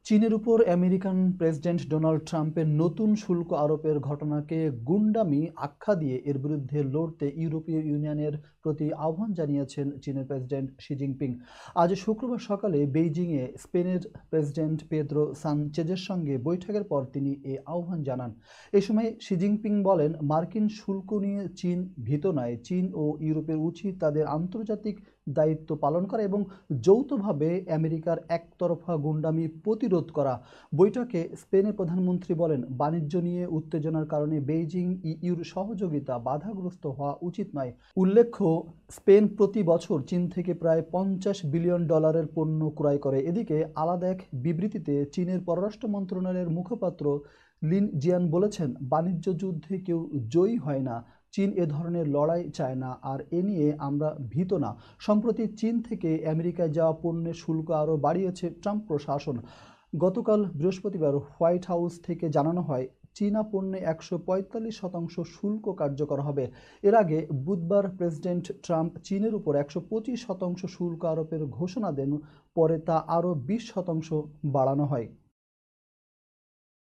চীনের উপর American president Donald ট্রাম্পের নতুন শুল্ক আরোপের ঘটনাকে গুন্ডামি আখ্যা দিয়ে এর বিরুদ্ধে লড়তে ইউরোপীয় ইউনিয়নের প্রতি আহ্বান জানিয়েছেন চীনের প্রেসিডেন্ট শি জিনপিং। আজ শুক্রবার সকালে বেইজিংয়ে স্পেনের প্রেসিডেন্ট পেদ্রো সানচেজের সঙ্গে বৈঠকের পর তিনি এ আহ্বান জানান। এ সময় শি জিনপিং বলেন, মার্কিন শুল্ক নিয়ে চীন ভীত নয়। চীন ও ইউরোপের উচিত তাদের আন্তর্জাতিক দায়িত্ব পালন করা এবং যৌথভাবে আমেরিকার একতরফা গুন্ডামি প্রতিরোধ করা। বৈঠকে স্পেনের প্রধানমন্ত্রী বলেন, বাণিজ্য নিয়ে উত্তেজনার কারণে বেইজিং ইউর সহযোগিতা বাধাগ্রস্ত হওয়া উচিত নয়। উল্লেখ্য, স্পেন প্রতি বছর চীন থেকে প্রায় $50 বিলিয়ন পণ্য ক্রয় করে। এদিকে আলাদা এক বিবৃতিতে চীনের পররাষ্ট্র মন্ত্রণালয়ের মুখপাত্র লিন জিয়ান বলেছেন, বাণিজ্য যুদ্ধে কেউ জয়ী হয় না। চীন এ ধরনের লড়াই চায় না, আর এ নিয়ে আমরা ভীত না। সম্প্রতি চীন থেকে আমেরিকায় যাওয়া পণ্যের শুল্ক আরও বাড়িয়েছে ট্রাম্প প্রশাসন। গতকাল বৃহস্পতিবার হোয়াইট হাউস থেকে জানানো হয়, চীনা পণ্যে 145% শুল্ক কার্যকর হবে। এর আগে বুধবার প্রেসিডেন্ট ট্রাম্প চীনের উপর 125% শুল্ক আরোপের ঘোষণা দেন, পরে তা আরও 20% বাড়ানো হয়।